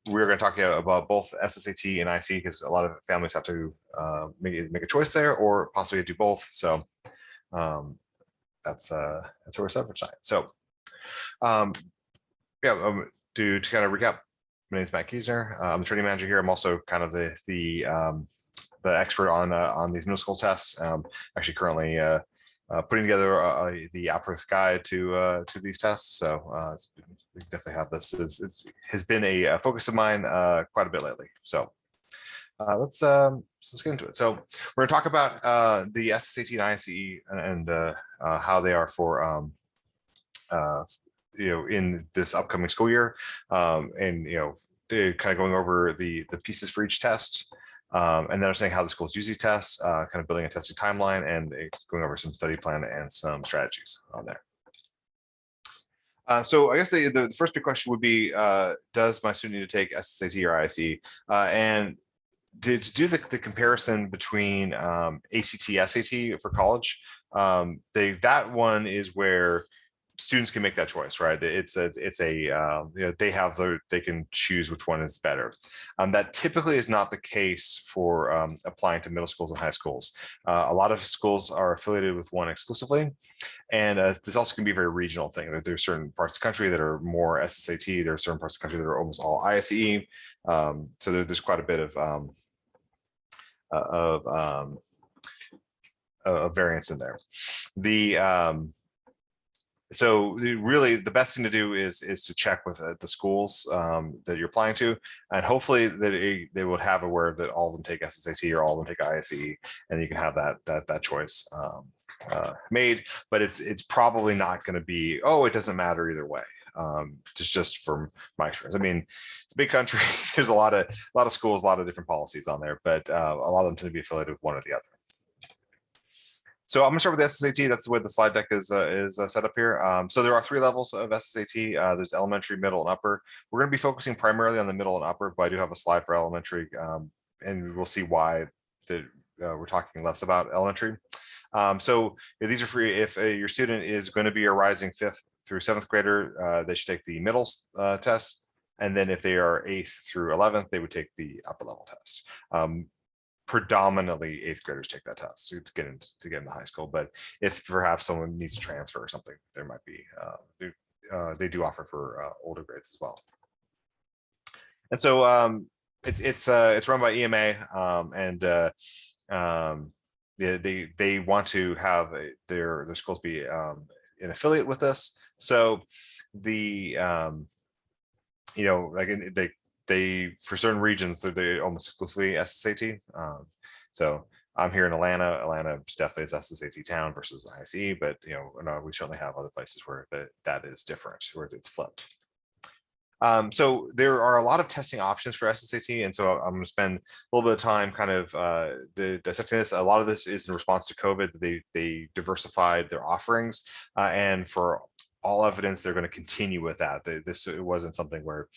we're going to talk about both SSAT and ISEE because a lot of families have to make a choice there, or possibly do both. So that's what we're set for tonight. So yeah, to kind of recap, my name is Matt Kiesner. I'm the training manager here. I'm also kind of the expert on these middle school tests. Actually, currently putting together the Opera's guide to these tests. So we definitely have this. It has been a focus of mine quite a bit lately. So let's get into it. So we're going to talk about the SSAT and ISEE and how they are for in this upcoming school year, and kind of going over the pieces for each test. And then understanding how the schools use these tests, kind of building a testing timeline, and going over some study plan and some strategies on there. So I guess the first big question would be, does my student need to take SSAT or ISEE? And to do the comparison between ACT, SAT for college, that one is where students can make that choice, right? It's a they can choose which one is better. That typically is not the case for applying to middle schools and high schools. A lot of schools are affiliated with one exclusively, and this also can be a very regional thing. There's certain parts of the country that are more SSAT. There are certain parts of the country that are almost all ISEE. So there's quite a bit of variance in there. So really the best thing to do is to check with the schools that you're applying to, and hopefully that they would have aware that all of them take SSAT or all of them take ISEE, and you can have that choice made. But it's probably not going to be, oh, it doesn't matter either way. Just from my experience. I mean, it's a big country. There's a lot of schools, a lot of different policies on there, but a lot of them tend to be affiliated with one or the other. So I'm going to start with the SSAT. That's the way the slide deck is set up here. So there are 3 levels of SSAT. There's elementary, middle, and upper. We're going to be focusing primarily on the middle and upper, but I do have a slide for elementary, and we'll see why we're talking less about elementary. So these are free. If your student is going to be a rising 5th through 7th grader, they should take the middle test. And then if they are 8th through 11th, they would take the upper level test. Predominantly 8th graders take that test to get into high school. But if perhaps someone needs to transfer or something, there might be, they do offer for older grades as well. And so it's run by EMA, and they want to have their schools be an affiliate with us. So they for certain regions they almost exclusively SSAT. So I'm here in Atlanta. Atlanta definitely is SSAT town versus ISEE, but we certainly have other places where that is different, where it's flipped. So there are a lot of testing options for SSAT, and so I'm going to spend a little bit of time kind of dissecting this. A lot of this is in response to COVID. They diversified their offerings, and for all evidence, they're going to continue with that. It wasn't something where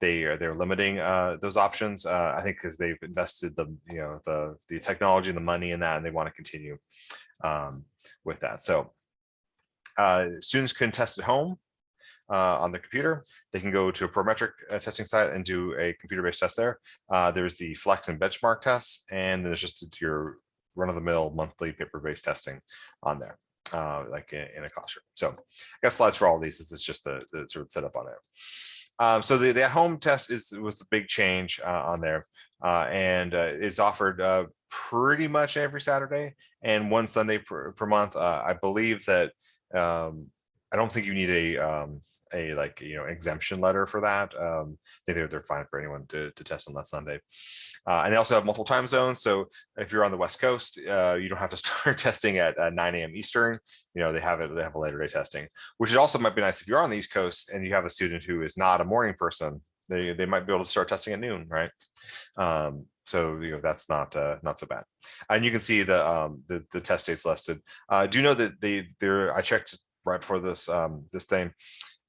they're limiting those options. I think because they've invested the technology and the money in that, and they want to continue with that. So students can test at home on the computer. They can go to a prometric testing site and do a computer-based test there. There's the flex and benchmark tests, and there's just your run-of-the-mill monthly paper-based testing on there. Like in a classroom. So I got slides for all these. This is just the sort of setup on there. So the at-home test was the big change on there, and it's offered pretty much every Saturday and one Sunday per month. I believe that I don't think you need a exemption letter for that. I think they're fine for anyone to test on that Sunday. And they also have multiple time zones. So if you're on the West Coast, you don't have to start testing at 9 a.m. Eastern. They have a later day testing, which also might be nice if you're on the East Coast and you have a student who is not a morning person. They might be able to start testing at noon, right? So that's not so bad. And you can see the test dates listed. Do you know that I checked right before this thing,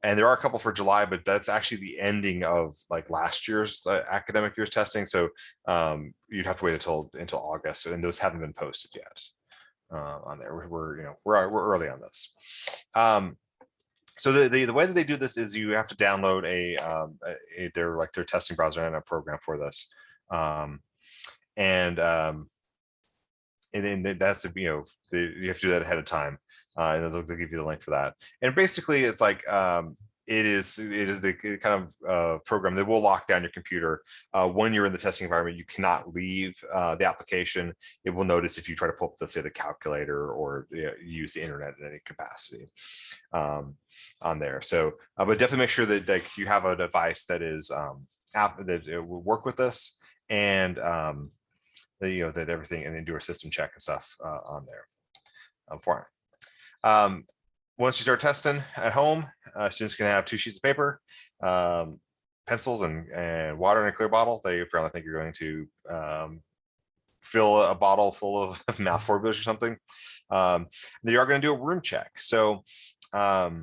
and there are a couple for July, but that's actually the ending of like last year's academic year's testing. So you'd have to wait until August, and those haven't been posted yet on there. We're early on this. So the way that they do this is you have to download their testing browser and a program for this, and then that's you have to do that ahead of time, and they'll give you the link for that. And basically, it's like it is the kind of program that will lock down your computer when you're in the testing environment. You cannot leave the application. It will notice if you try to pull up, let's say, the calculator or use the internet in any capacity on there. So, but definitely make sure that like you have a device that is that it will work with this, and that everything, and then do a system check and stuff on there for it. Once you start testing at home, students can have 2 sheets of paper, pencils, and water in a clear bottle. They probably think you're going to fill a bottle full of mouth formulas or something. They are going to do a room check. So that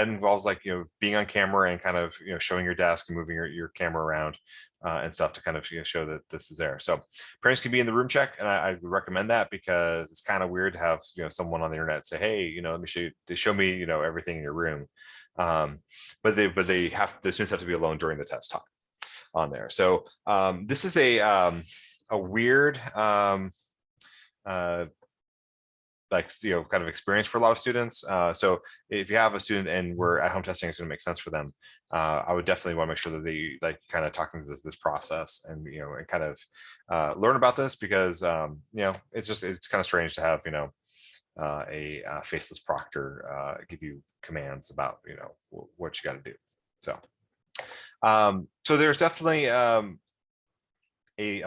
involves like being on camera and kind of showing your desk and moving your camera around and stuff to kind of show that this is there. So parents can be in the room check, and I would recommend that, because it's kind of weird to have someone on the internet say, hey, let me show me everything in your room. But the students have to be alone during the test time on there. So this is a weird kind of experience for a lot of students. So if you have a student and we're at home testing, it's going to make sense for them. I would definitely want to make sure that they kind of talk them through this process, and and kind of learn about this, because it's kind of strange to have a faceless proctor give you commands about what you got to do. So there's definitely a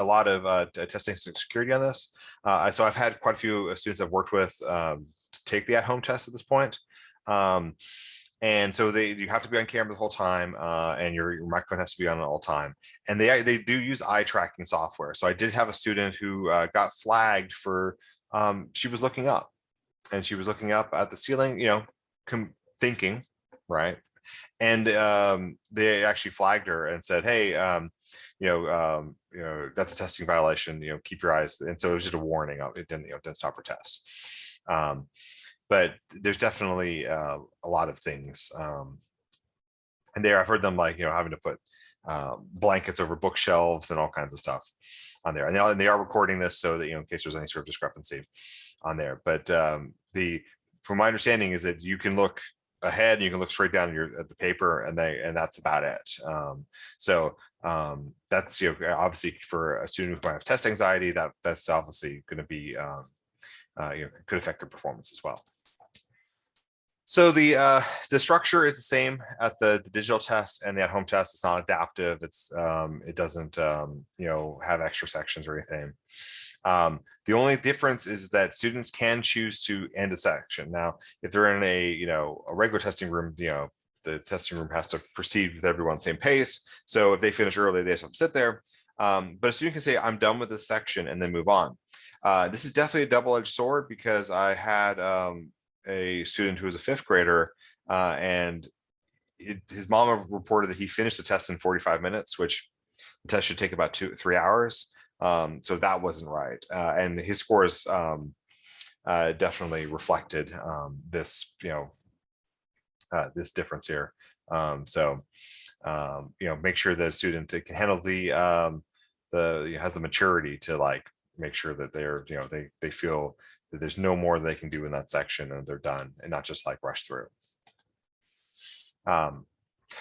lot of testing security on this. So I've had quite a few students I've worked with to take the at-home test at this point. And so you have to be on camera the whole time, and your microphone has to be on at all time. And they do use eye tracking software. So I did have a student who got flagged for, she was looking up, and she was looking up at the ceiling, thinking, right? And they actually flagged her and said, hey, that's a testing violation, keep your eyes. And so it was just a warning. It didn't stop her test. But there's definitely a lot of things. And I've heard them having to put blankets over bookshelves and all kinds of stuff on there. And they are recording this so that, in case there's any sort of discrepancy on there. But from my understanding is that you can look ahead, you can look straight down at the paper, and that's about it. So that's obviously for a student who might have test anxiety, that's obviously going to be could affect their performance as well. So the structure is the same at the digital test and the at-home test. It's not adaptive. It doesn't have extra sections or anything. The only difference is that students can choose to end a section. Now, if they're in a regular testing room, the testing room has to proceed with everyone same pace. So if they finish early, they just have to sit there. But a student can say, I'm done with this section, and then move on. This is definitely a double-edged sword, because I had a student who was a 5th grader, and his mom reported that he finished the test in 45 minutes, which the test should take about 2-3 hours. So that wasn't right. And his scores definitely reflected this, this difference here. So make sure that a student can handle has the maturity to make sure that they're, they feel that there's no more they can do in that section, and they're done, and not just rush through.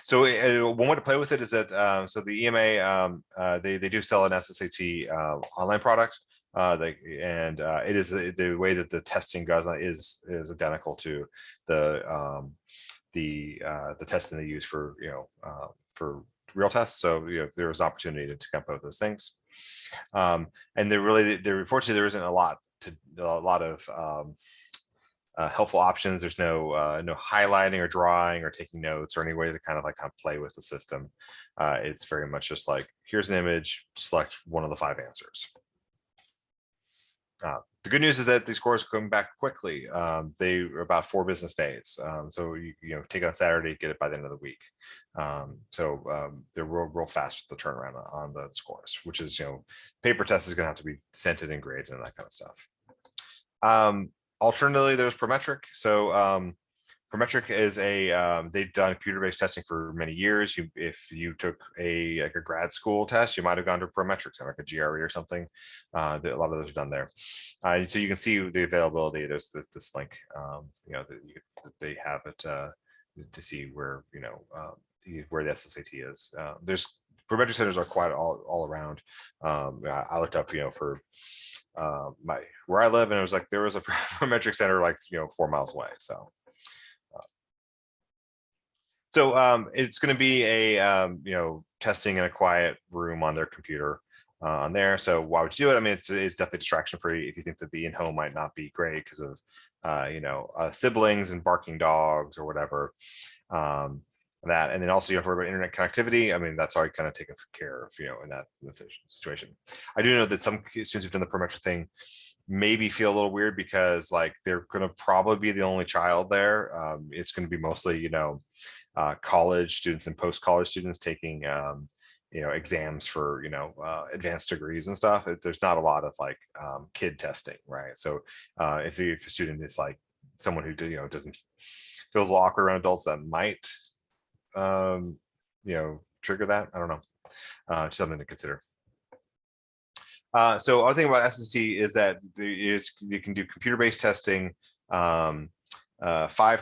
So one way to play with it is that so the EMA they do sell an SSAT online product, it is the way that the testing goes is identical to the testing they use for real tests. So there was an opportunity to compare those things, and unfortunately there isn't a lot of helpful options. There's no highlighting or drawing or taking notes or any way to kind of play with the system. It's very much just here's an image, select one of the 5 answers. The good news is that these scores come back quickly. They are about 4 business days. So you take it on Saturday, get it by the end of the week. They're real fast with the turnaround on the scores, which is paper test is going to have to be sent and graded and that kind of stuff. Alternatively, there's Prometric. So Prometric is they've done computer-based testing for many years. If you took like a grad school test, you might have gone to Prometric, like a GRE or something. A lot of those are done there. So you can see the availability. There's this link, that they have it to see where, where the SSAT is. There's Prometric centers are quite all around. I looked up, for where I live, and it was like there was a Prometric center like 4 miles away. So it's going to be a testing in a quiet room on their computer on there. So why would you do it? I mean, it's definitely a distraction free if you think that the in-home might not be great because of siblings and barking dogs or whatever. That, and then also you have to worry about internet connectivity. I mean, that's already kind of taken care of, in that situation. I do know that some students who've done the Prometric thing maybe feel a little weird because like they're going to probably be the only child there. It's going to be mostly, college students and post-college students taking, exams for, advanced degrees and stuff. There's not a lot of like kid testing, right? So if a student is like someone who, doesn't feels a little awkward around adults, that might, trigger that. I don't know. Just something to consider. So other thing about SST is that you can do computer-based testing 5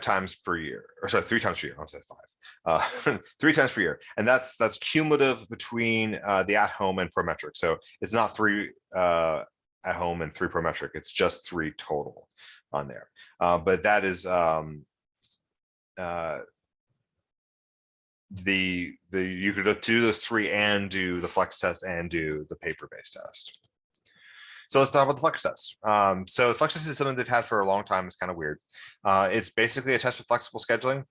times per year, or sorry, 3 times per year. I want to say 5. 3 times per year, and that's cumulative between the at-home and Prometric. So it's not 3 at home and 3 Prometric. It's just 3 total on there. But that is you could do those 3 and do the flex test and do the paper-based test. So let's talk about the flex test. So the flex test is something they've had for a long time. It's kind of weird. It's basically a test with flexible scheduling.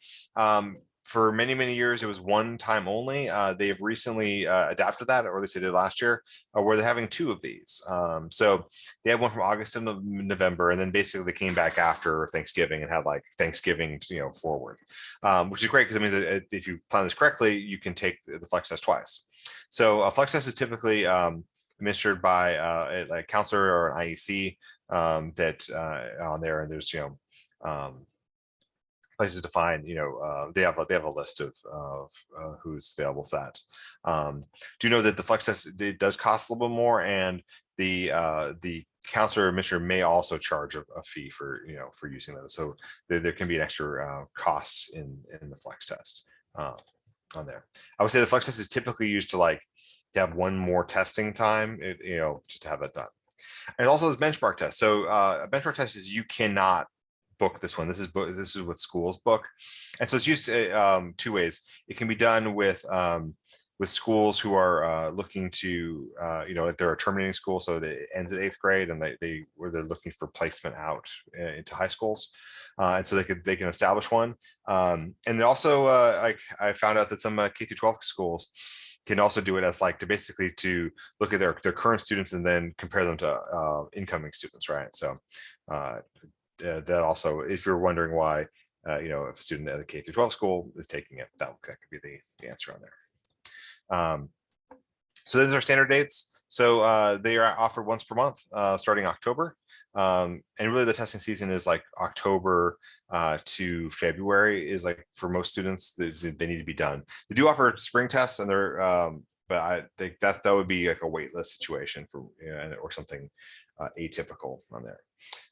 For many, many years, it was one time only. They have recently adapted that, or at least they did last year, where they're having 2 of these. So they had one from August and November, and then basically they came back after Thanksgiving and had like Thanksgiving, forward, which is great because it means that if you plan this correctly, you can take the flex test twice. So a flex test is typically administered by a counselor or an IEC that on there, and there's places to find, they have a list of who's available for that. Do you know that the flex test, it does cost a little bit more, and the counselor administrator may also charge a fee for for using those. So there can be an extra cost in the flex test on there. I would say the flex test is typically used to have one more testing time, just to have that done. And also this benchmark test. So a benchmark test is you cannot book this one. This is what schools book, and so it's used 2 ways. It can be done with schools who are looking to if they're a terminating school, so that it ends at 8th grade, and they're looking for placement out into high schools, and so they can establish one. And then also I found out that some K through 12 schools can also do it as to basically to look at their current students and then compare them to incoming students, right? So that also, if you're wondering why if a student at a K through 12 school is taking it, that could be the answer on there. So those are standard dates. So they are offered once per month starting October, and really the testing season is October to February is for most students. They need to be done. They do offer spring tests, and they're but I think that would be a wait list situation for or something atypical on there.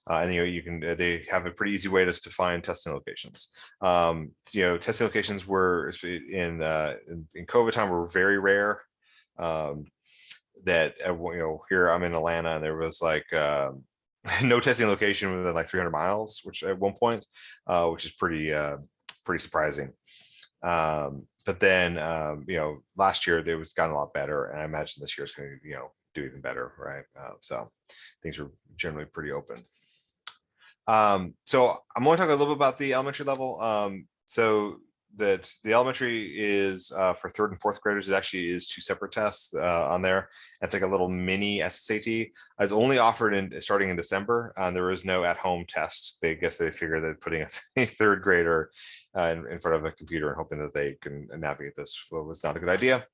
And you can they have a pretty easy way to find testing locations. Testing locations were in COVID time were very rare. That here I'm in Atlanta, and there was no testing location within 300 miles, which at one point, which is pretty surprising. But then last year there was gotten a lot better, and I imagine this year is going to do even better, right? So things are generally pretty open. So I'm going to talk a little bit about the elementary level. So that the elementary is for 3rd and 4th graders. It actually is 2 separate tests on there. It's a little mini SSAT. It's only offered starting in December. There is no at-home test. They figure that putting a 3rd grader in front of a computer and hoping that they can navigate this was not a good idea.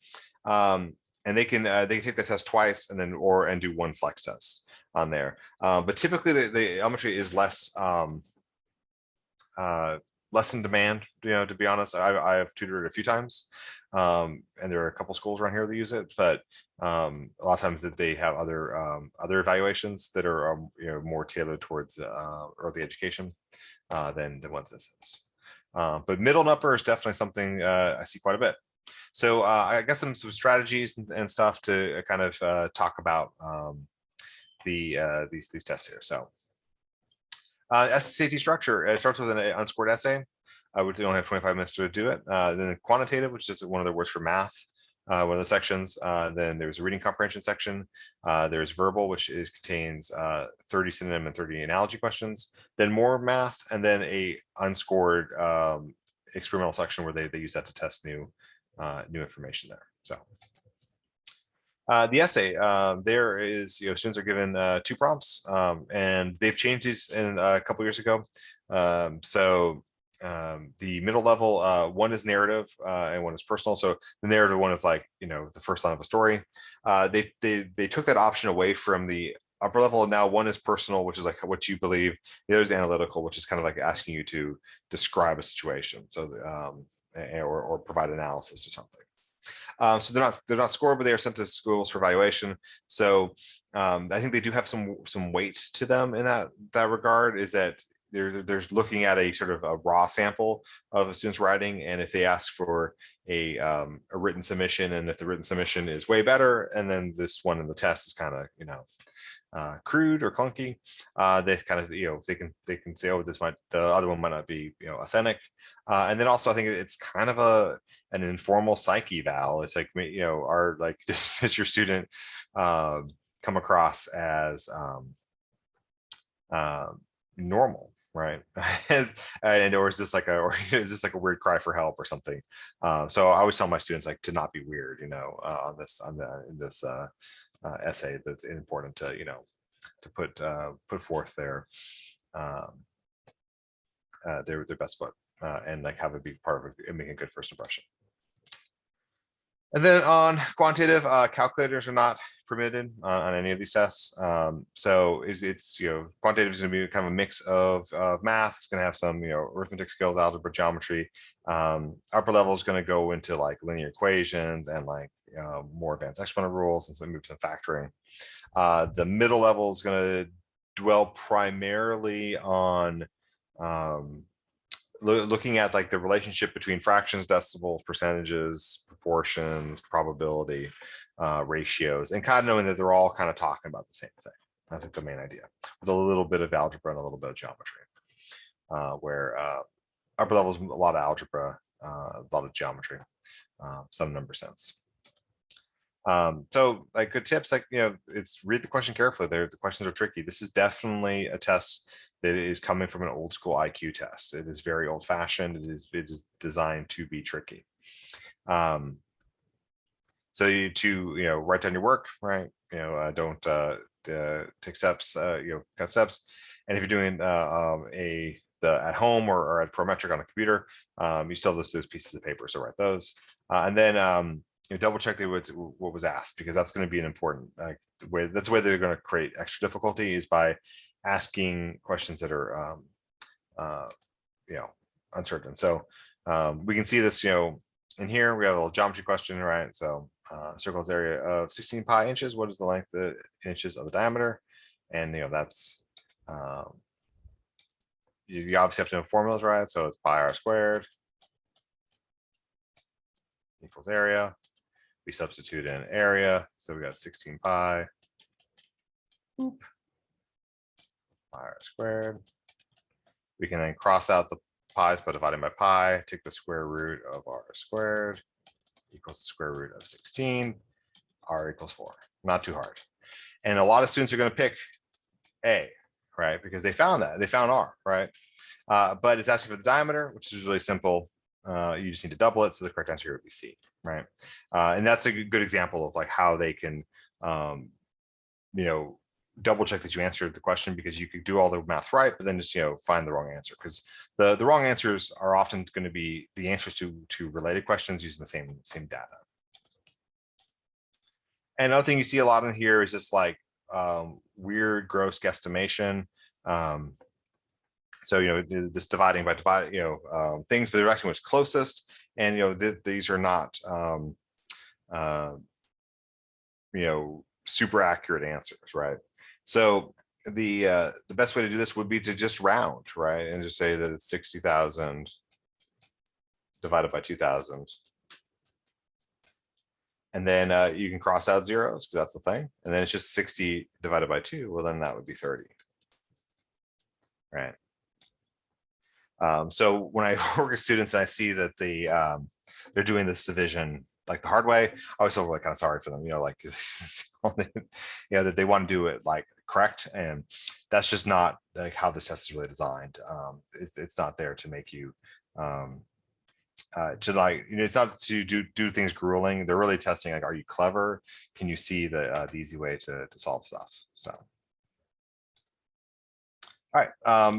And they can take the test twice and then do 1 flex test on there. But typically the elementary is less less in demand, to be honest. I have tutored a few times, and there are a couple schools around here that use it, but a lot of times that they have other evaluations that are more tailored towards early education than what this is. But middle and upper is definitely something I see quite a bit. So I got some strategies and stuff to kind of talk about these tests here. So SSAT structure, it starts with an unscored essay. I would only have 25 minutes to do it. Then quantitative, which is one of the words for math, one of the sections. Then there's a reading comprehension section. There's verbal, which contains 30 synonym and 30 analogy questions. Then more math, and then a unscored experimental section where they use that to test new information there. So the essay, there is, students are given 2 prompts, and they've changed these in a couple years ago. The middle level, one is narrative and one is personal. So the narrative one is like, the first line of a story. They took that option away from the upper level. Now one is personal, which is like what you believe. The other is analytical, which is kind of like asking you to describe a situation, so or provide analysis to something. So they're not scored, but they are sent to schools for evaluation. So I think they do have some weight to them in that regard. Is that there's looking at a sort of a raw sample of a student's writing, and if they ask for a written submission, and if the written submission is way better, and then this one in the test is kind of crude or clunky, they kind of they can say, oh, the other one might not be authentic, and then also I think it's kind of an informal psyche eval. It's like does your student come across as normal, right? or is this like a weird cry for help or something? So I always tell my students to not be weird, in this essay. That's important to to put forth their best foot and have it be part of it, making a good first impression. And then on quantitative, calculators are not permitted on any of these tests. So it's quantitative is going to be kind of a mix of math. It's going to have some arithmetic skills, algebra, geometry. Upper level is going to go into like linear equations and more advanced exponent rules, and some moves in factoring. The middle level is going to dwell primarily on looking at the relationship between fractions, decimals, percentages, proportions, probability, ratios, and kind of knowing that they're all kind of talking about the same thing. That's the main idea, with a little bit of algebra and a little bit of geometry, where upper level is a lot of algebra, a lot of geometry, some number sense. So good tips, it's read the question carefully. The questions are tricky. This is definitely a test that is coming from an old school IQ test. It is very old fashioned. It is designed to be tricky. So you write down your work, right? Don't take steps, cut steps. And if you're doing at home or at Prometric on a computer, you still have those pieces of paper, so write those. And then double check what was asked, because that's going to be an important way. That's the way they're going to create extra difficulty, is by asking questions that are uncertain. So we can see this in here. We have a little geometry question, right? So circle's area of 16 pi inches. What is the length in inches of the diameter? And that's you obviously have to know formulas, right? So it's pi r squared equals area. We substitute in area, so we got 16 pi. Boop. Pi r squared. We can then cross out the pi's by dividing by pi, take the square root of r squared equals the square root of 16, r equals 4. Not too hard. And a lot of students are going to pick A, right? Because they found r, right? But it's asking for the diameter, which is really simple. You just need to double it, so the correct answer here would be C, right? And that's a good example of how they can, double check that you answered the question, because you could do all the math right, but then just find the wrong answer, because the wrong answers are often going to be the answers to related questions using the same data. And another thing you see a lot in here is just weird gross guesstimation. So, this dividing by things, but they're actually what's closest. And, these are not, super accurate answers, right? So the best way to do this would be to just round, right? And just say that it's 60,000 divided by 2,000. And then you can cross out zeros because that's the thing. And then it's just 60 divided by 2. Well, then that would be 30. Right. So when I work with students and I see that they're doing this division like the hard way, I always feel like kind of sorry for them, like that they want to do it like correct, and that's just not like how this test is really designed. It's not there to make you it's not to do things grueling. They're really testing like, are you clever? Can you see the easy way to solve stuff? So. All right,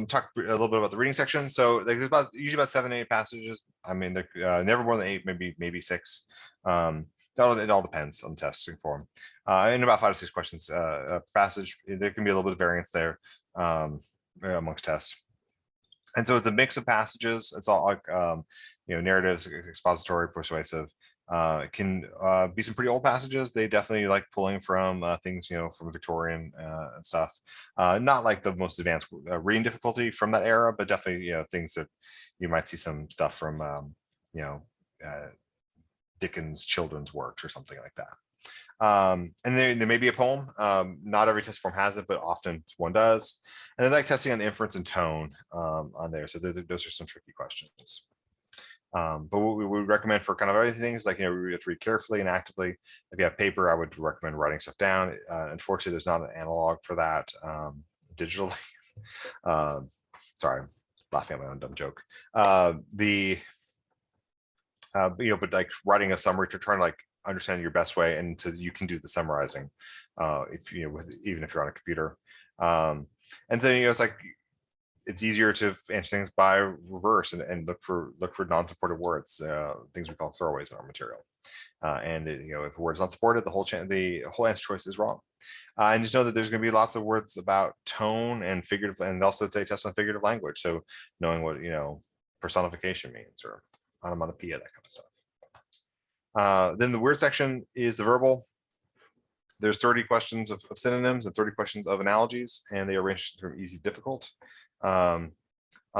talk a little bit about the reading section. So like, there's usually about 7 to 8 passages. I mean, they're never more than 8, maybe 6. It all depends on the testing form. And about 5 to 6 questions per passage. There can be a little bit of variance there amongst tests. And so it's a mix of passages. It's all like narratives, expository, persuasive. It can be some pretty old passages. They definitely like pulling from things, from Victorian and stuff. Not like the most advanced reading difficulty from that era, but definitely, things that you might see some stuff from, Dickens' children's works or something like that. And there may be a poem. Not every test form has it, but often one does. And then like testing on inference and tone on there. So those are some tricky questions. But what we would recommend for kind of everything is like, we have to read carefully and actively. If you have paper, I would recommend writing stuff down. Unfortunately, there's not an analog for that digitally. Sorry, I'm laughing at my own dumb joke. But like writing a summary to try and like understand your best way, and so you can do the summarizing if even if you're on a computer. And then it's like, it's easier to answer things by reverse and look for non-supported words, things we call throwaways in our material. And if a word is not supported, the whole answer choice is wrong. And just know that there's going to be lots of words about tone and figurative, and also they test on figurative language. So knowing what personification means, or onomatopoeia, that kind of stuff. Then the word section is the verbal. There's 30 questions of synonyms and 30 questions of analogies, and they are ranged from easy to difficult. On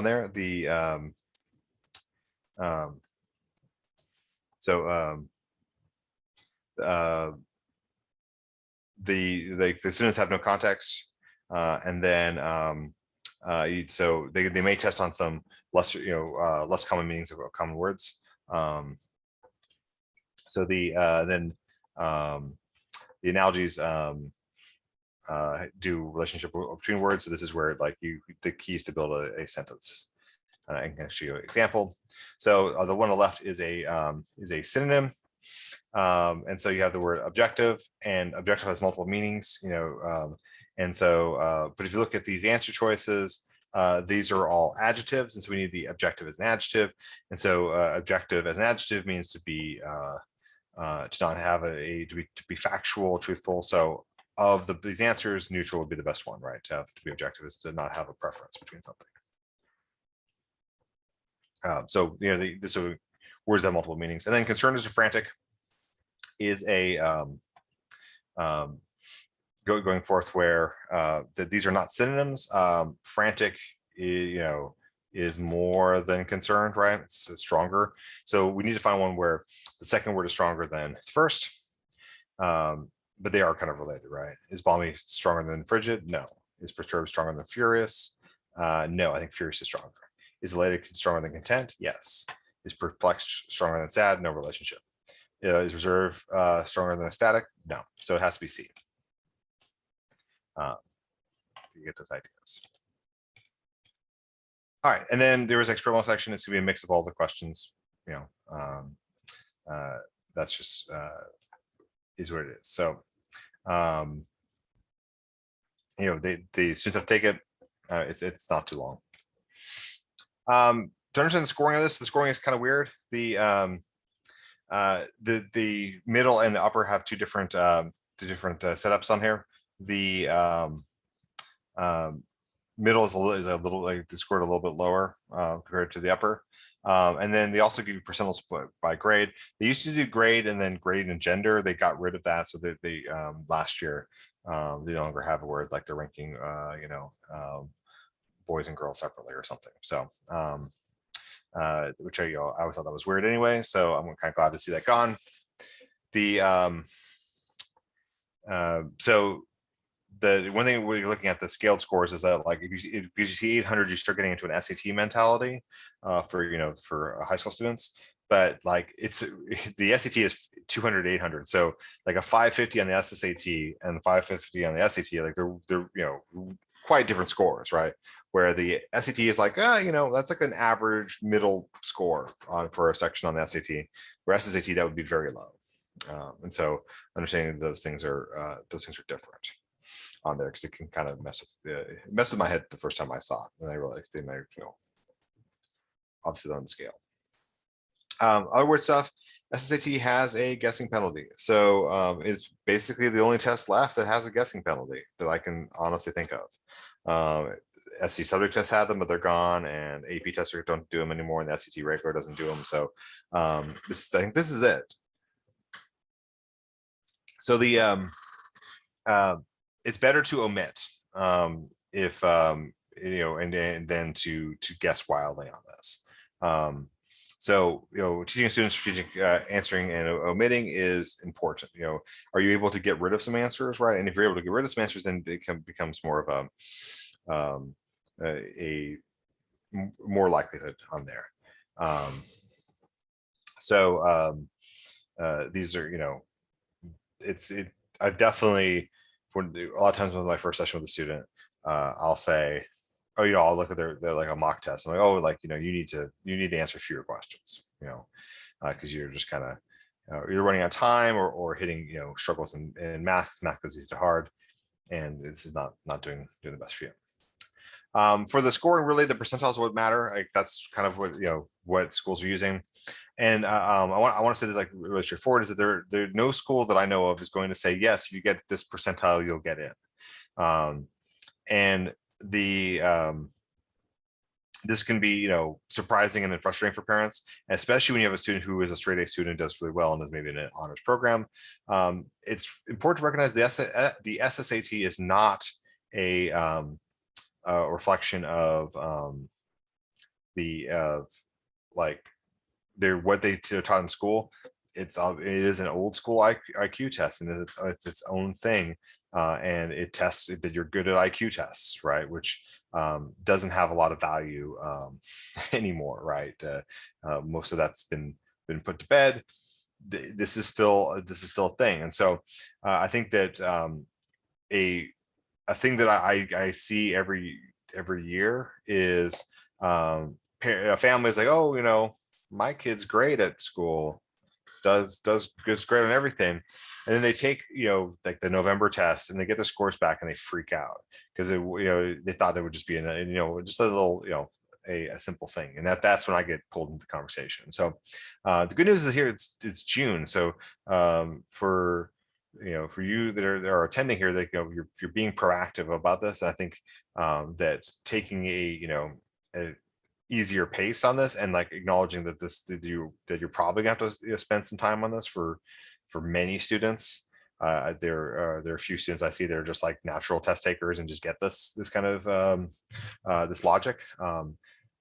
there, the students have no context, and then so they may test on some less less common meanings of common words. So the analogies do relationship between words. So this is where like the key is to build a sentence. I can show you an example. So the one on the left is a synonym. And so you have the word objective, and objective has multiple meanings, and so but if you look at these answer choices, these are all adjectives, and so we need the objective as an adjective. And so objective as an adjective means to be to not have to be factual, truthful. So of these answers, neutral would be the best one, right? To be objective is to not have a preference between something. So this words have multiple meanings. And then concerned is a frantic is a going forth where that these are not synonyms. Frantic is more than concerned, right? It's stronger. So we need to find one where the second word is stronger than the first, but they are kind of related, right? Is balmy stronger than frigid? No. Is perturbed stronger than furious? No, I think furious is stronger. Is elated stronger than content? Yes. Is perplexed stronger than sad? No relationship. Is reserved stronger than ecstatic? No. So it has to be C. You get those ideas. All right, and then there was experimental section. It's gonna be a mix of all the questions. That's just is what it is. So, the students have to take it. It's not too long. To understand the scoring of this, the scoring is kind of weird. The middle and the upper have two different setups on here. The middle is a little like they scored a little bit lower compared to the upper. And then they also give you percentile split by grade. They used to do grade and then grade and gender. They got rid of that, so that they last year they no longer have a word like they're ranking, boys and girls separately or something. So, which I always thought that was weird anyway. So I'm kind of glad to see that gone. The so the one thing we're looking at the scaled scores is that like if you see 800, you start getting into an SAT mentality for high school students. But like the SAT is 200, 800. So like a 550 on the SSAT and 550 on the SAT, like they're quite different scores, right? Where the SAT is like, that's like an average middle score for a section on the SAT. Where SSAT, that would be very low. And so understanding those things are different on there, because it can kind of mess with my head the first time I saw it, and I realized they might, obviously on the scale. Other word stuff. SSAT has a guessing penalty, so it's basically the only test left that has a guessing penalty that I can honestly think of. SC subject tests had them, but they're gone, and AP tests don't do them anymore, and the SAT regular doesn't do them. So I think this is it. So the it's better to omit if and then to guess wildly on this. So teaching a student strategic answering and omitting is important. Are you able to get rid of some answers, right? And if you're able to get rid of some answers, then it becomes more of a more likelihood on there. These are I've definitely, a lot of times with my first session with a student, I'll say, I'll look at their like a mock test. I'm like, you need to answer fewer questions, because you're just kind of either running out of time or hitting struggles in math. Math goes easy to hard, and this is not doing the best for you. For the scoring, really, the percentiles would matter. Like that's kind of what schools are using. And I want to say this like really straightforward, is that there no school that I know of is going to say, yes, if you get this percentile, you'll get in. And this can be surprising and then frustrating for parents, especially when you have a student who is a straight A student, does really well and is maybe in an honors program. It's important to recognize the SSAT is not a reflection of what they taught in school. It is an old school IQ test, and it's its own thing, and it tests that you're good at IQ tests, right? Which doesn't have a lot of value anymore, right? Most of that's been put to bed. This is still a thing, and so I think that a thing that I see every year is a family is like, my kid's great at school, does great on everything, and then they take like the November test and they get their scores back and they freak out because they thought they would just be just a little a simple thing, and that's when I get pulled into the conversation. So the good news is here it's June, so for you that are attending here, that you're being proactive about this. And I think that taking a easier pace on this and like acknowledging that you're probably going to have to spend some time on this for many students. There are a few students I see that are just like natural test takers and just get this kind of this logic.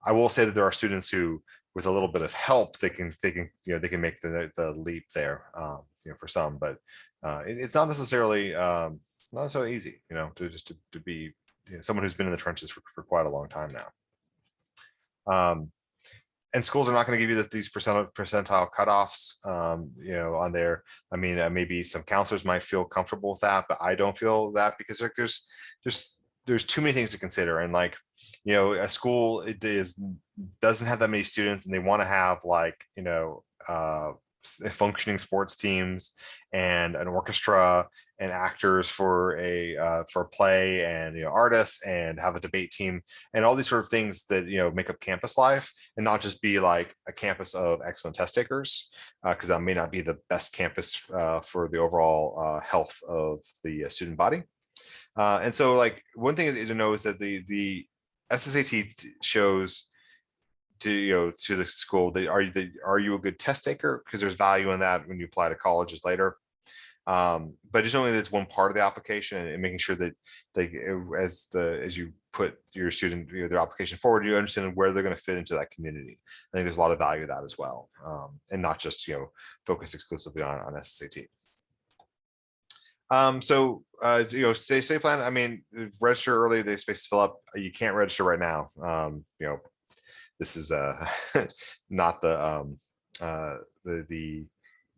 I will say that there are students who, with a little bit of help, they can make the leap there, for some, but it's not necessarily not so easy, to be someone who's been in the trenches for quite a long time now. And schools are not going to give you these percentile cutoffs, on there. I mean, maybe some counselors might feel comfortable with that, but I don't feel that, because like there's too many things to consider. And like, a school doesn't have that many students, and they want to have like, functioning sports teams and an orchestra and actors for a play, and artists, and have a debate team and all these sort of things that make up campus life, and not just be like a campus of excellent test takers, because that may not be the best campus for the overall health of the student body. And so like one thing to know is that the SSAT shows to the school that are you a good test taker, because there's value in that when you apply to colleges later. But it's only that's one part of the application, and making sure that as you put your student their application forward, you understand where they're going to fit into that community. I think there's a lot of value to that as well, and not just focus exclusively on SSAT. So stay plan. I mean, register early. The spaces fill up. You can't register right now. This is not the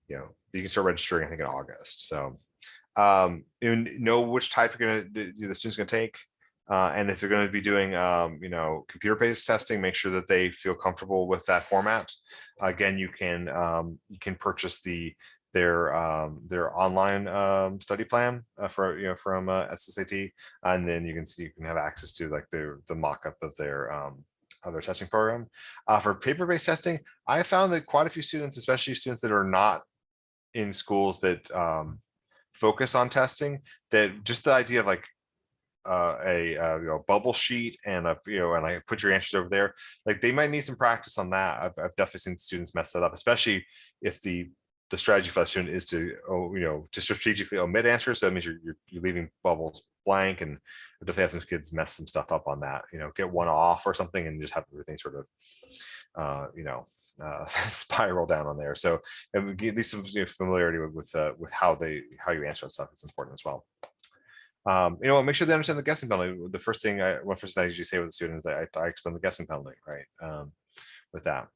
you can start registering I think in August. So you know which type you're gonna the student's gonna take, and if they're going to be doing computer-based testing, make sure that they feel comfortable with that format. Again, you can purchase their online study plan from SSAT, and then you can have access to like the mock-up of their testing program. For paper-based testing, I found that quite a few students, especially students that are not in schools that focus on testing, that just the idea of like a bubble sheet and and I put your answers over there, like they might need some practice on that. I've definitely seen students mess that up, especially if the strategy for that student is to to strategically omit answers. So that means you're leaving bubbles blank, and if they have some kids mess some stuff up on that, get one off or something and just have everything sort of spiral down on there. So at least some familiarity with how you answer that stuff is important as well. Make sure they understand the guessing penalty. The first thing I usually say with the students, I explain the guessing penalty, right? With that,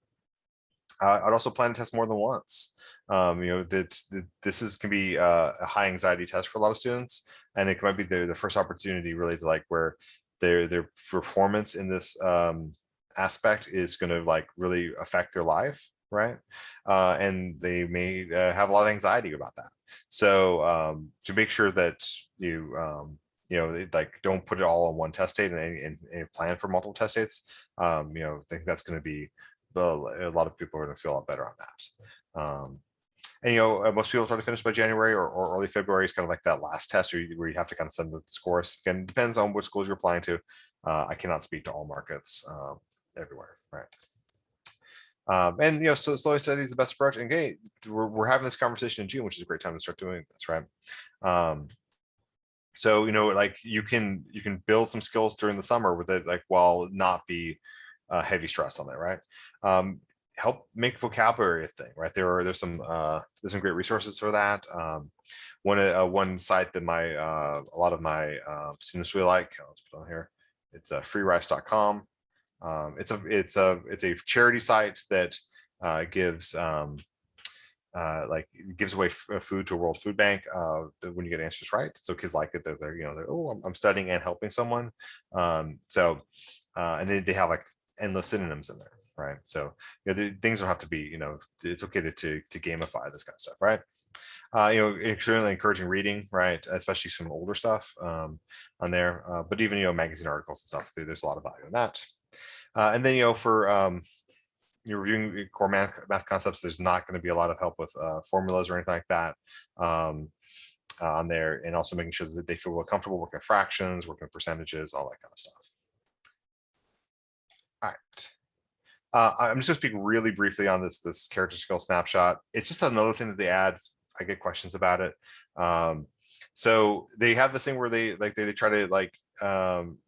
I'd also plan to test more than once. This can be a high anxiety test for a lot of students, and it might be the first opportunity really to like where their performance in this aspect is going to like really affect their life, right? And they may have a lot of anxiety about that. So to make sure that you like don't put it all on one test date and plan for multiple test dates, I think that's going to be a lot of people are going to feel a lot better on that. And most people try to finish by January or early February is kind of like that last test where you have to kind of send the scores. Again, it depends on which schools you're applying to. I cannot speak to all markets everywhere, right? And so slowly steady is the best approach. And okay, we're having this conversation in June, which is a great time to start doing this, right? So like you can build some skills during the summer with it, like while not be heavy stress on there, right? Help make vocabulary a thing, right? There's some great resources for that. One site that a lot of my students really like, let's put on here, it's freerice.com. It's a charity site that gives away food to a World Food Bank when you get answers right. So kids like it. They're oh, I'm studying and helping someone. And they have like endless synonyms in there, right? So things don't have to be, it's okay to gamify this kind of stuff, right? Extremely encouraging reading, right? Especially some older stuff on there, but even magazine articles and stuff. There's a lot of value in that. And then for you're reviewing core math concepts, there's not going to be a lot of help with formulas or anything like that on there, and also making sure that they feel real comfortable working with fractions, working with percentages, all that kind of stuff. All right. I'm just going to speak really briefly on this character skill snapshot. It's just another thing that they add. I get questions about it. So they have this thing where they try to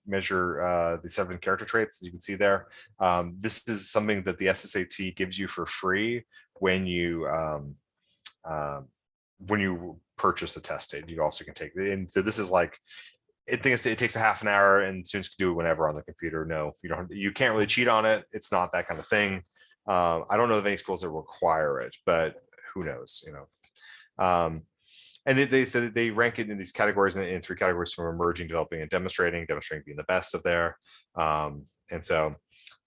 measure the 7 character traits that you can see there. This is something that the SSAT gives you for free when you purchase the test date. You also can take it. And so this is like, it takes a half an hour and students can do it whenever on the computer. No, you can't really cheat on it. It's not that kind of thing. I don't know of any schools that require it, but who knows, and they said they rank it in these categories in 3 categories: from emerging, developing, and demonstrating being the best of there. And so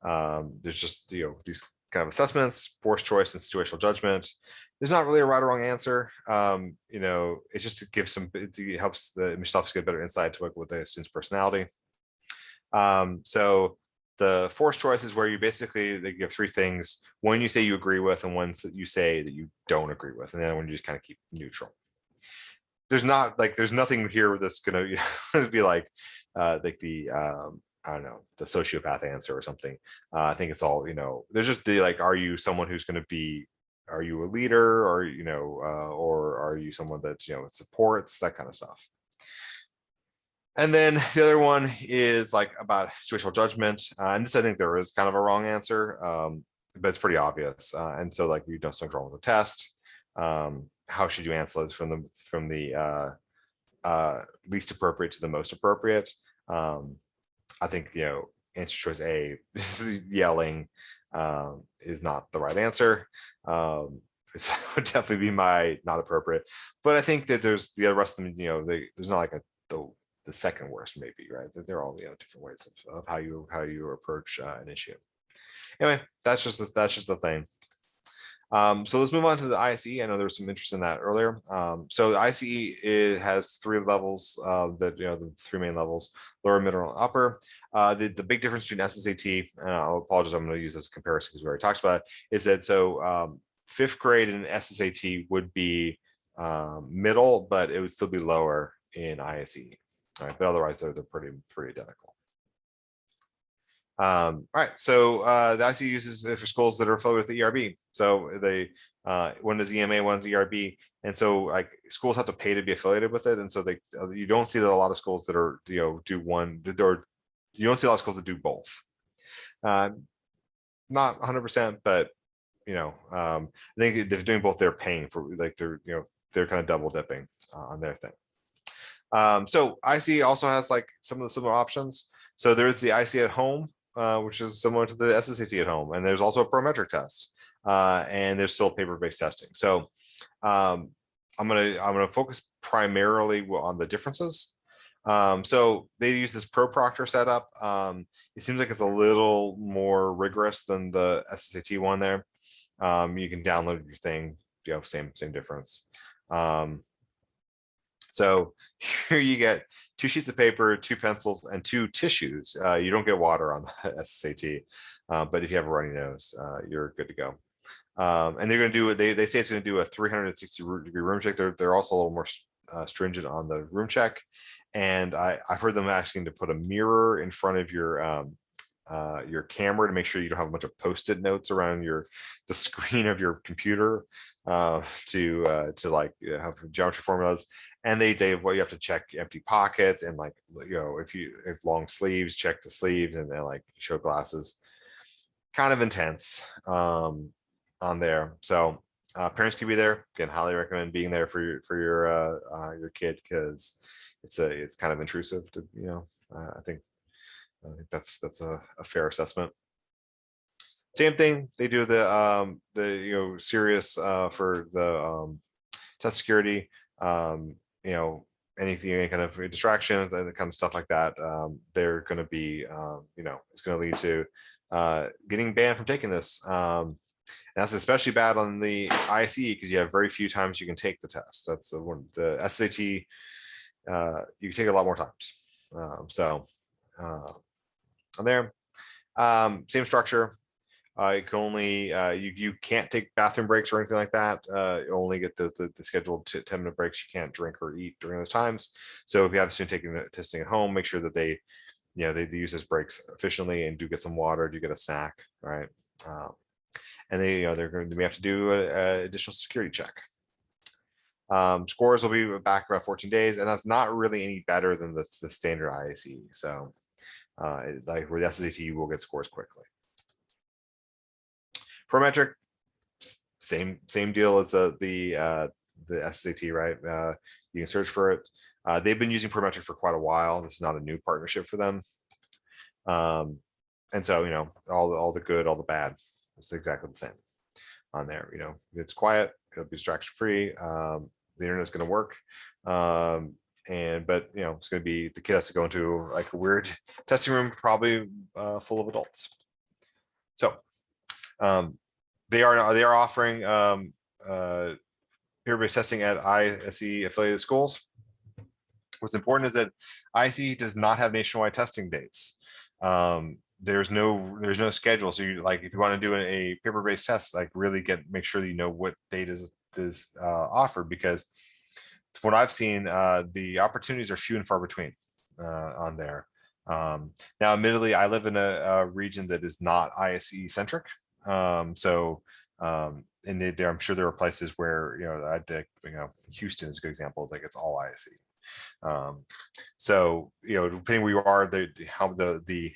there's just these kind of assessments: forced choice and situational judgment. There's not really a right or wrong answer. It's just to give it helps the yourself to get better insight to with the student's personality. So the forced choice is where you basically they give 3 things: one you say you agree with, and one you say that you don't agree with, and then one you just kind of keep neutral. there's nothing here that's gonna be like the I don't know, the sociopath answer or something. I think it's all, there's just the like, are you someone who's going to be, are you a leader, or or are you someone that supports, that kind of stuff. And then the other one is like about situational judgment, and this I think there is kind of a wrong answer, but it's pretty obvious. And so like, something's wrong with the test. How should you answer this from the least appropriate to the most appropriate? I think answer choice A, yelling, is not the right answer. It would definitely be my not appropriate. But I think that there's the rest of them. There's not like the second worst, maybe, right? That they're all different ways of how you approach an issue. Anyway, that's just the thing. So let's move on to the ISE. I know there was some interest in that earlier. So the ISE, it has 3 levels, the 3 main levels: lower, middle, and upper. The big difference between SSAT, and I'll apologize, I'm going to use this comparison because we already talked about it, is that 5th grade in SSAT would be middle, but it would still be lower in ISE. All right, but otherwise they're pretty identical. All right, so the ISE uses it for schools that are affiliated with the ERB. So they one is EMA, one's ERB, and so like schools have to pay to be affiliated with it, and so you don't see that a lot of schools that are do one, or you don't see a lot of schools that do both. Not 100%, but I think if they're doing both, they're paying for, like, they're kind of double dipping on their thing. So ISE also has like some of the similar options. So there's the ISE at home, which is similar to the SSAT at home, and there's also a prometric test, and there's still paper-based testing. So I'm gonna focus primarily on the differences. So they use this ProProctor setup. It seems like it's a little more rigorous than the SSAT one there. You can download your thing, same difference. So here you get 2 sheets of paper, 2 pencils, and 2 tissues. You don't get water on the SSAT, but if you have a runny nose, you're good to go. And they're going to do it. They say it's going to do a 360-degree room check. They're also a little more stringent on the room check. And I've heard them asking to put a mirror in front of your camera to make sure you don't have a bunch of Post-it notes around the screen of your computer, to like have geometry formulas. And they you have to check empty pockets, and like if long sleeves, check the sleeves, and then like show glasses. Kind of intense on there. So parents can be there. Again, highly recommend being there for your kid, because it's kind of intrusive to I think that's a fair assessment. Same thing, they do the serious for the test security, anything, any kind of distraction, the kind of stuff like that. They're going to be it's going to lead to getting banned from taking this. And that's especially bad on the ISE, because you have very few times you can take the test. That's the SAT. You can take it a lot more times. On there, same structure. You can only you can't take bathroom breaks or anything like that. You only get the scheduled 10-minute breaks. You can't drink or eat during those times. So if you have a student taking the testing at home, make sure that they use those breaks efficiently, and do get some water, do get a snack, right? And they're going to have to do an additional security check. Scores will be back about 14 days, and that's not really any better than the standard ISE. So like with SSAT, you will get scores quickly. Prometric, same deal as the SSAT, right? You can search for it. They've been using Prometric for quite a while. This is not a new partnership for them. And so, all the good, all the bad, it's exactly the same on there. It's quiet, it'll be distraction free. The internet's going to work. But it's going to be, the kid has to go into like a weird testing room, probably full of adults. So they are offering peer-based testing at ISE affiliated schools. What's important is that ISE does not have nationwide testing dates. There's no schedule. So you, like, if you want to do a paper-based test, like really make sure that you know what date is offered, because from what I've seen, the opportunities are few and far between on there. Now, admittedly, I live in a region that is not ISE centric. So, and there, I'm sure there are places where, I think, Houston is a good example. Like it's all ISE. So, depending where you are, how the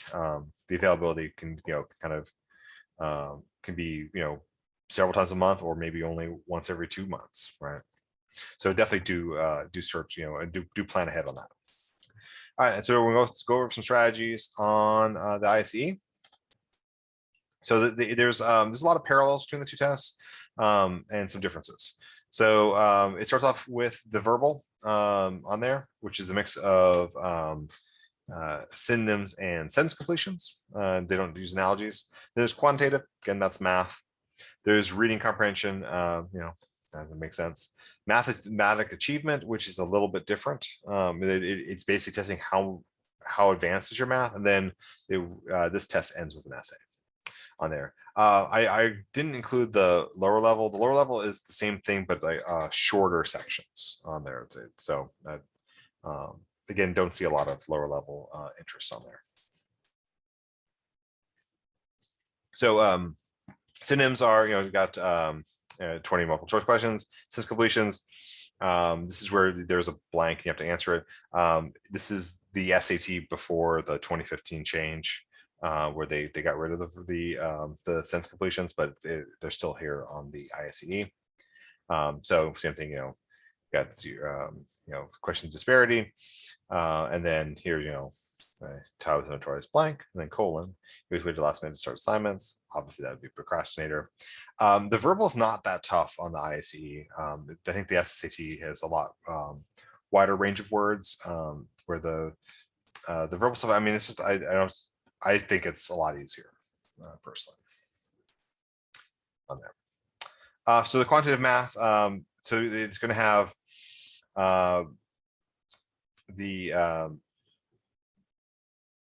availability can, kind of can be, several times a month, or maybe only once every 2 months, right? So definitely do search, and do plan ahead on that. All right, and so we're going to go over some strategies on the ISE. So there's a lot of parallels between the two tests and some differences. So it starts off with the verbal on there, which is a mix of synonyms and sentence completions. They don't use analogies. There's quantitative, again, that's math. There's reading comprehension, that makes sense. Mathematic achievement, which is a little bit different. It's basically testing how advanced is your math, and then this test ends with an essay on there. I didn't include the lower level. The lower level is the same thing, but like shorter sections on there. So again, don't see a lot of lower level interest on there. So synonyms are, you've got 20 multiple choice questions. Sentence completions, this is where there's a blank, you have to answer it. This is the SAT before the 2015 change, where they got rid of the sentence completions, but they're still here on the ISEE. So same thing, got your question disparity, and then here, tie with notorious blank, and then colon. Here's wait till last minute to start assignments. Obviously, that would be procrastinator. The verbal is not that tough on the ISE. I think the SSAT has a lot wider range of words, where the verbal stuff, I mean, it's just I think it's a lot easier personally on there. So the quantitative math, so it's going to have the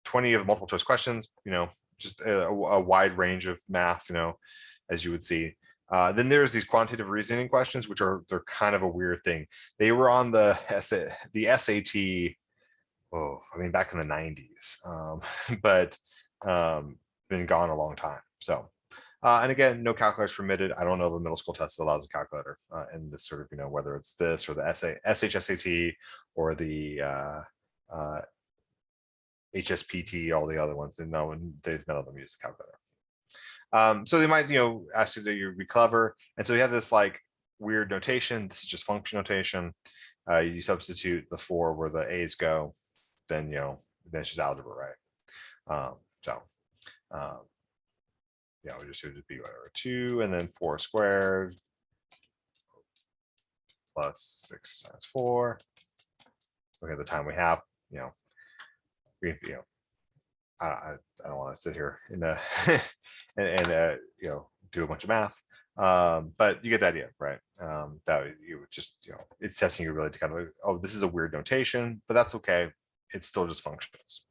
20 of multiple choice questions, just a wide range of math, as you would see. Then there's these quantitative reasoning questions, which they're kind of a weird thing. They were on the SAT, back in the 90s, but been gone a long time. So, and again, no calculators permitted. I don't know of a middle school test that allows a calculator in this sort of, whether it's this or the SHSAT or the HSPT, all the other ones, and none of them use the calculator. So they might, ask you that you be clever. And so you have this like weird notation. This is just function notation. You substitute the 4 where the A's go, then, then it's just algebra, right? We just would be whatever, 2 and then 4 squared plus 6 times 4. Look at the time we have, I don't want to sit here and do a bunch of math, but you get the idea, right? That you would just, it's testing you really to kind of, this is a weird notation, but that's okay. It's still just functions.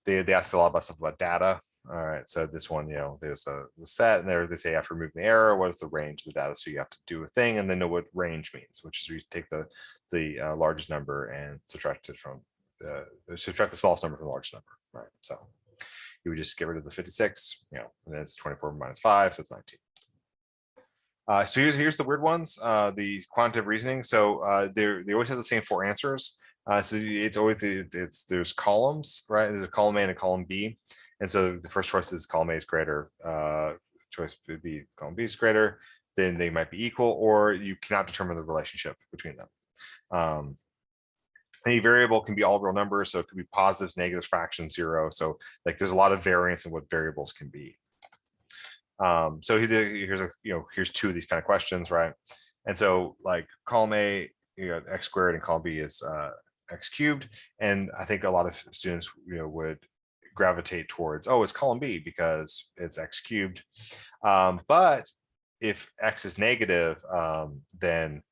They ask a lot about stuff about data. All right, so this one, there's a set, and there they say after removing the error, what is the range of the data? So you have to do a thing and then know what range means, which is you take the largest number and subtract it from subtract the smallest number from the largest number, right? So you would just get rid of the 56, and then it's 24 minus 5, so it's 19. So here's the weird ones, the quantitative reasoning. So they always have the same 4 answers. So it's always there's columns, right? There's a column A and a column B, and so the first choice is column A is greater, choice B, column B is greater. Then they might be equal, or you cannot determine the relationship between them. Any variable can be all real numbers, so it could be positives, negatives, fractions, 0. So like there's a lot of variance in what variables can be. So here's 2 of these kind of questions, right? And so like column A, you got x squared, and column B is x cubed. And I think a lot of students would gravitate towards, it's column B because it's x cubed. But if x is negative, then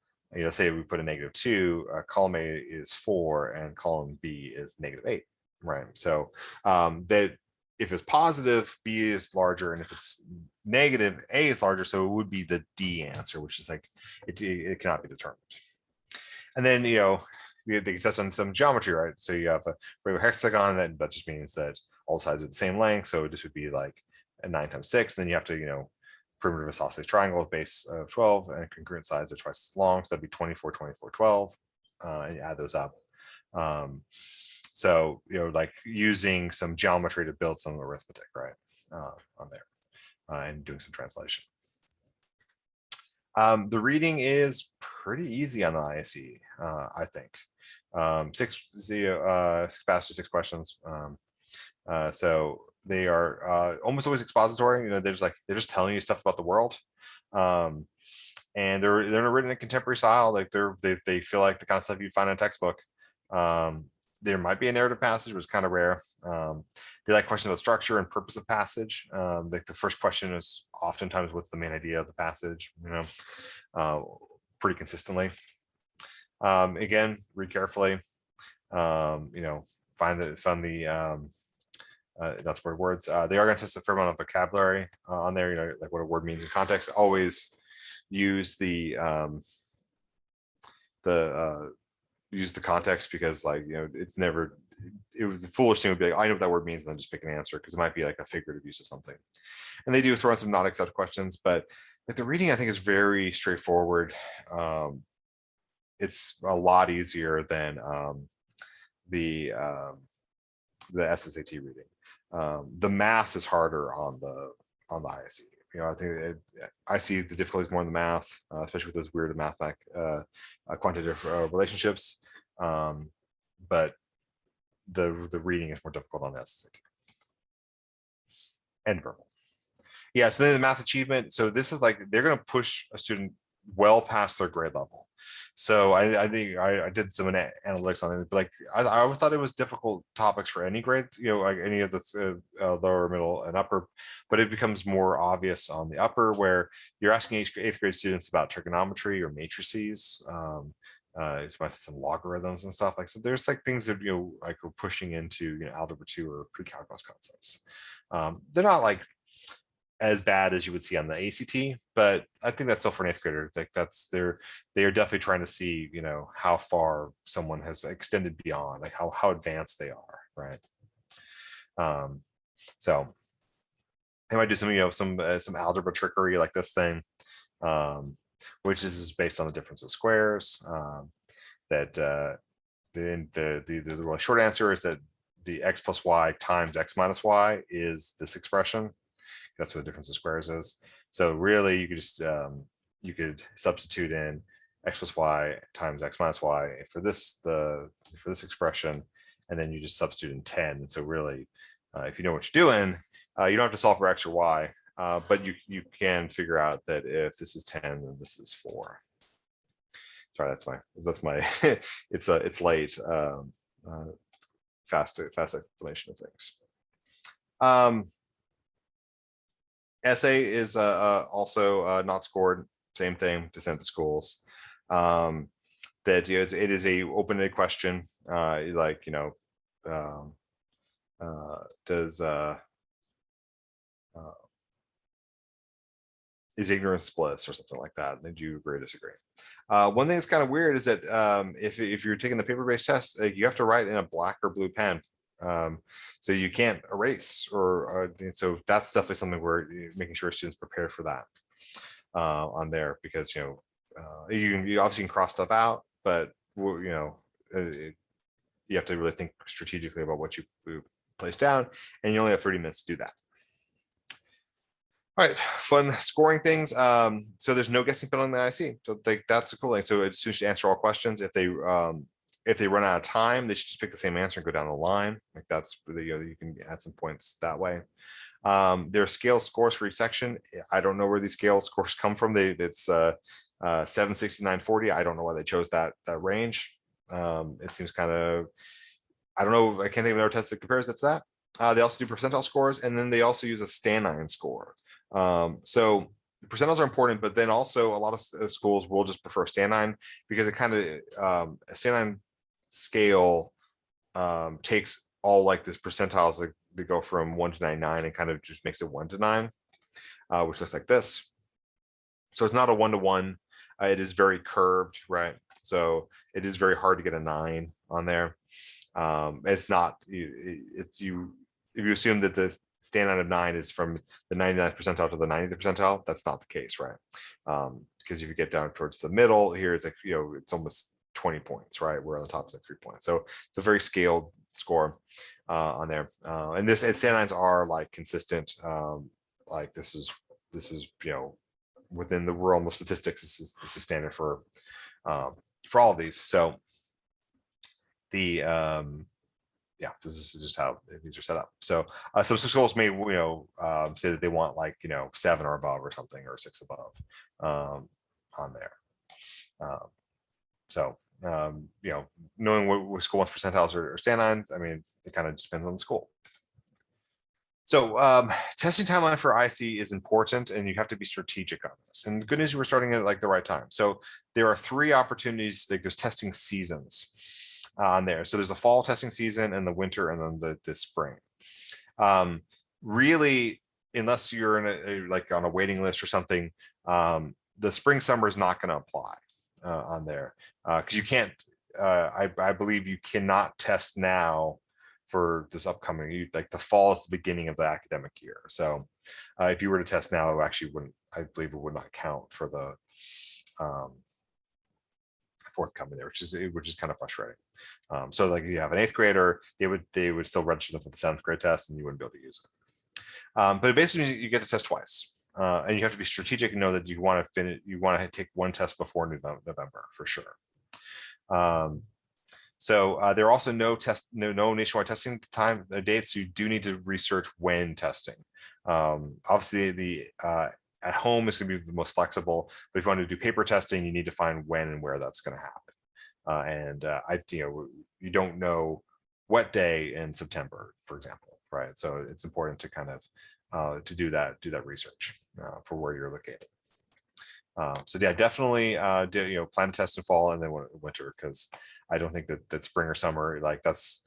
say we put a -2, column A is 4 and column B is -8, right? So that if it's positive, B is larger, and if it's negative, A is larger. So it would be the D answer, which is like it cannot be determined. And then they can test on some geometry, right? So you have a regular hexagon, and that just means that all sides are the same length. So this would be like a 9 times 6. Then you have to perimeter of a isosceles triangle with base of 12 and congruent sides are twice as long. So that'd be 24, 24, 12, and you add those up. So, like using some geometry to build some arithmetic, right, on there, and doing some translation. The reading is pretty easy on the ISEE, I think. 6 passages, 6 questions. So they are almost always expository. They're just telling you stuff about the world. And they're written in contemporary style. Like they feel like the kind of stuff you'd find in a textbook. There might be a narrative passage, which is kind of rare. They like questions about structure and purpose of passage. Like the first question is oftentimes what's the main idea of the passage, pretty consistently. Again, read carefully. Find the that's word words. They are going to test a fair amount of vocabulary on there, like what a word means in context. Always use the context, because it's never, it was the foolish thing would be like, I know what that word means, and then just pick an answer, because it might be like a figurative use of something. And they do throw in some not accept questions, but like the reading I think is very straightforward. It's a lot easier than the SSAT reading. The math is harder on the ISEE. I think I see the difficulties more in the math, especially with those weird quantitative relationships. But the reading is more difficult on the SSAT. And verbal. Yeah, so then the math achievement. So this is like they're going to push a student well past their grade level. So I think I did some analytics on it, but like I thought it was difficult topics for any grade, like any of the lower, middle, and upper, but it becomes more obvious on the upper, where you're asking 8th grade students about trigonometry or matrices, some logarithms and stuff. Like, so there's like things that like we're pushing into algebra 2 or pre-calculus concepts. They're not like as bad as you would see on the ACT, but I think that's still for an 8th grader. Like they are definitely trying to see, how far someone has extended beyond, like how advanced they are, right? So they might do some some algebra trickery like this thing, which is based on the difference of squares. The really short answer is that the x plus y times x minus y is this expression. That's what the difference of squares is. So really, you could just you could substitute in x plus y times x minus y for this expression, and then you just substitute in 10. And so really, if you know what you're doing, you don't have to solve for x or y, but you can figure out that if this is 10, then this is 4. Sorry, that's my it's late. Fast explanation of things. Essay is also not scored. Same thing to send to schools. That it is a open-ended question. Is ignorance bliss or something like that? And do you agree or disagree? One thing that's kind of weird is that if you're taking the paper-based test, you have to write in a black or blue pen. So you can't erase, or so that's definitely something where you're making sure students prepare for that on there, because you obviously can cross stuff out, but you have to really think strategically about what you place down, and you only have 30 minutes to do that. All right, fun scoring things. So there's no guessing field on the IC. So that's a cool thing. So it's students should answer all questions. If they run out of time, they should just pick the same answer and go down the line. Like that's really, you can add some points that way. There are scale scores for each section. I don't know where these scale scores come from. It's 769, 40. I don't know why they chose that range. It seems kind of, I don't know. I can't think of another test that compares it to that. They also do percentile scores, and then they also use a Stanine score. So percentiles are important, but then also a lot of schools will just prefer Stanine, because it kind of a Stanine scale takes all like this percentiles, like they go from 1 to 99 and kind of just makes it 1 to 9, which looks like this. So it's not a 1-to-1. It is very curved, right? So it is very hard to get a 9 on there. It's not, if you assume that the standout of 9 is from the 99th percentile to the 90th percentile, that's not the case, right? Because if you get down towards the middle here, it's like, it's almost 20 points, right? Where on the top is like 3 points. So it's a very scaled score on there. And standouts are like consistent. Like this is, within the realm of statistics, this is standard for all of these. So the this is just how these are set up. So some schools may say that they want like 7 or above or something, or 6 above on there. Knowing what school wants percentiles or standouts, I mean, it kind of depends on the school. So testing timeline for ISEE is important, and you have to be strategic on this. And the good news, we're starting at like the right time. So there are 3 opportunities. Like there's testing seasons on there. So there's a fall testing season, and the winter, and then the spring. Really, unless you're in like on a waiting list or something, the spring summer is not going to apply on there because you can't. I believe you cannot test now for this upcoming, like the fall is the beginning of the academic year. So if you were to test now, it actually wouldn't, I believe it would not count for the forthcoming there, which is kind of frustrating. So like you have an 8th grader, they would still register them for the 7th grade test, and you wouldn't be able to use it. But basically you get to test twice. And you have to be strategic and know that you want to finish, you want to take 1 test before November for sure. So there are also no nationwide testing time dates. You do need to research when testing. Obviously, the at home is going to be the most flexible, but if you want to do paper testing, you need to find when and where that's going to happen. You don't know what day in September, for example, right? So it's important to kind of to do that research for where you're located. So yeah, definitely plan to test in fall and then winter, because I don't think that spring or summer, like that's,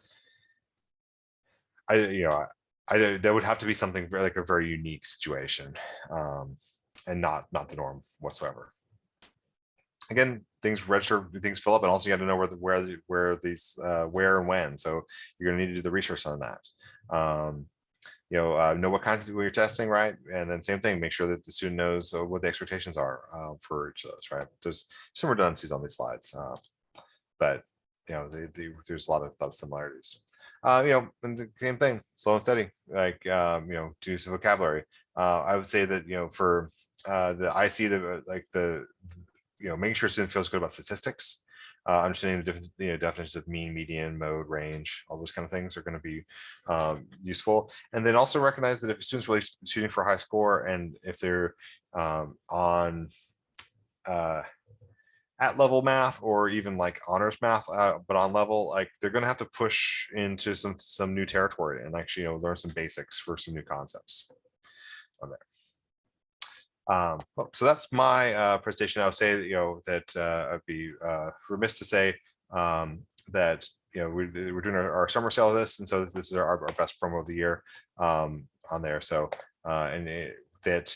that would have to be something like a very unique situation, and not the norm whatsoever. Again, things fill up, and also you got to know where these where and when. So you're going to need to do the research on that. Know what kind of you're testing, right? And then same thing, make sure that the student knows what the expectations are for each of those, right? There's some redundancies on these slides, but there's a lot of similarities. And the same thing, slow and steady, like do some vocabulary. I would say that for the ISEE, making sure student feels good about statistics, understanding the different definitions of mean, median, mode, range, all those kind of things are going to be useful. And then also recognize that if a student's really shooting for a high score, and if they're on at level math or even like honors math, but on level, like they're going to have to push into some new territory and actually learn some basics for some new concepts on there. So that's my presentation. I would say that I'd be remiss to say that we're doing our summer sale of this, and so this is our best promo of the year on there. So that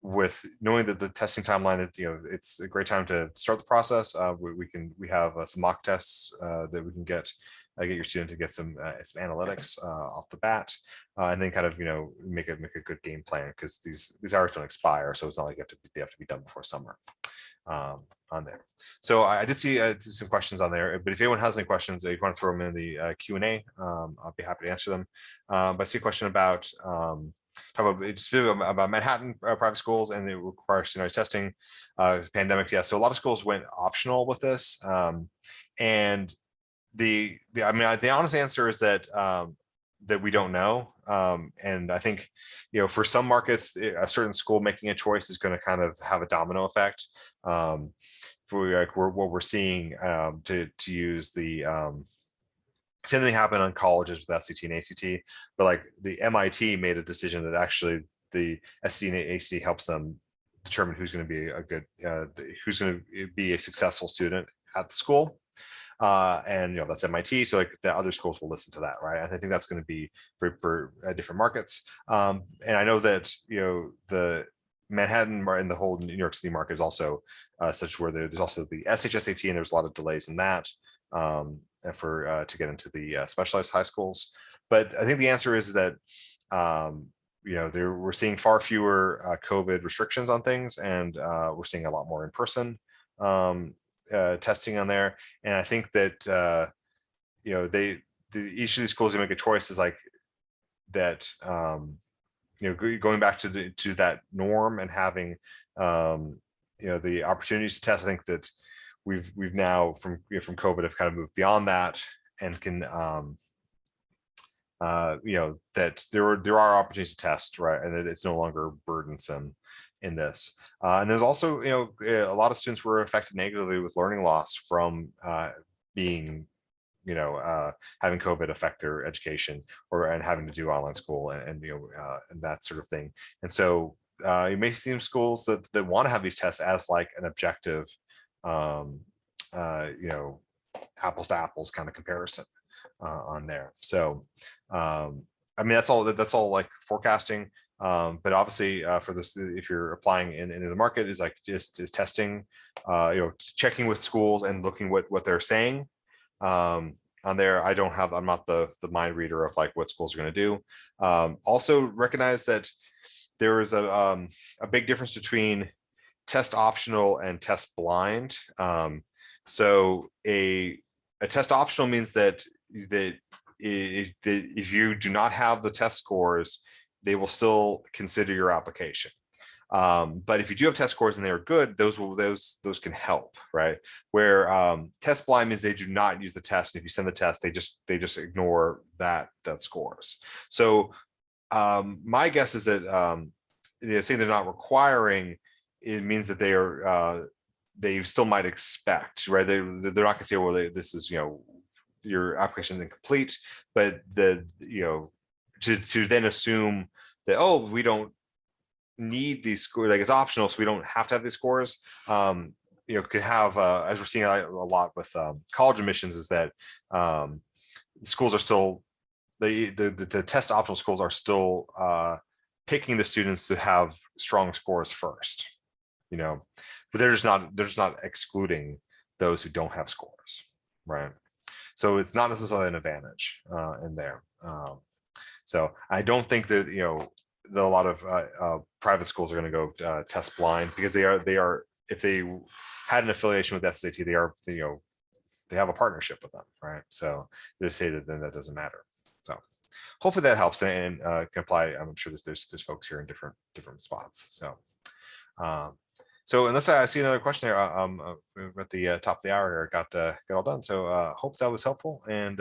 with knowing that the testing timeline is, it's a great time to start the process. We have some mock tests that we can get your student to get some analytics off the bat, and then kind of make a good game plan, because these hours don't expire, so it's not like they have to be done before summer on there. So I did see some questions on there, but if anyone has any questions, if you want to throw them in the Q&A, I'll be happy to answer them. But I see a question about about Manhattan private schools, and it requires standardized testing. Pandemic, yeah. So a lot of schools went optional with this, and the honest answer is that that we don't know. And I think for some markets, a certain school making a choice is going to kind of have a domino effect. For like what we're seeing to use the same thing happened on colleges with SAT and ACT, but like the MIT made a decision that actually the SAT and ACT helps them determine who's going to be a good, who's going to be a successful student at the school. and that's MIT, so like the other schools will listen to that, right? And I think that's going to be for different markets. And I know that the Manhattan and the whole New York City market is also such where there's also the SHSAT, and there's a lot of delays in that for to get into the specialized high schools. But I think the answer is that we're seeing far fewer COVID restrictions on things, and we're seeing a lot more in person testing on there. And I think that each of these schools are make a choice is like that. Going back to that norm and having the opportunities to test. I think that we've now from COVID have kind of moved beyond that, and can that there are opportunities to test, right, and it's no longer burdensome in this. And there's also a lot of students were affected negatively with learning loss from being having COVID affect their education and having to do online school and that sort of thing. And so you may see some schools that want to have these tests as like an objective, apples to apples kind of comparison on there. So I mean, that's all like forecasting. But obviously for this, if you're applying into the market, is like just testing, checking with schools and looking what they're saying on there. I'm not the mind reader of like what schools are going to do. Also recognize that there is a big difference between test optional and test blind. So a test optional means that if you do not have the test scores, they will still consider your application. But if you do have test scores and they are good, those can help, right? Where test blind means they do not use the test. And if you send the test, they just ignore that scores. So my guess is that saying they're not requiring, it means that they still might expect, right? They're not going to say, well, this is your application is incomplete, but to then assume that, oh, we don't need these scores, like it's optional, so we don't have to have these scores. Could have as we're seeing a lot with college admissions, is that schools are still the test optional schools are still picking the students to have strong scores first, but they're just not excluding those who don't have scores, right? So it's not necessarily an advantage in there. So I don't think that that a lot of private schools are going to go test blind, because they are if they had an affiliation with SSAT, they have a partnership with them, right? So they say that then that doesn't matter. So hopefully that helps and can apply. I'm sure there's folks here in different spots. So so unless I see another question here, at the top of the hour here, got all done. So hope that was helpful, and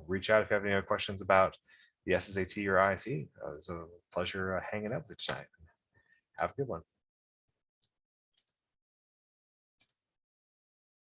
reach out if you have any other questions about the SSAT or ISEE. It was a pleasure hanging out with you tonight. Have a good one.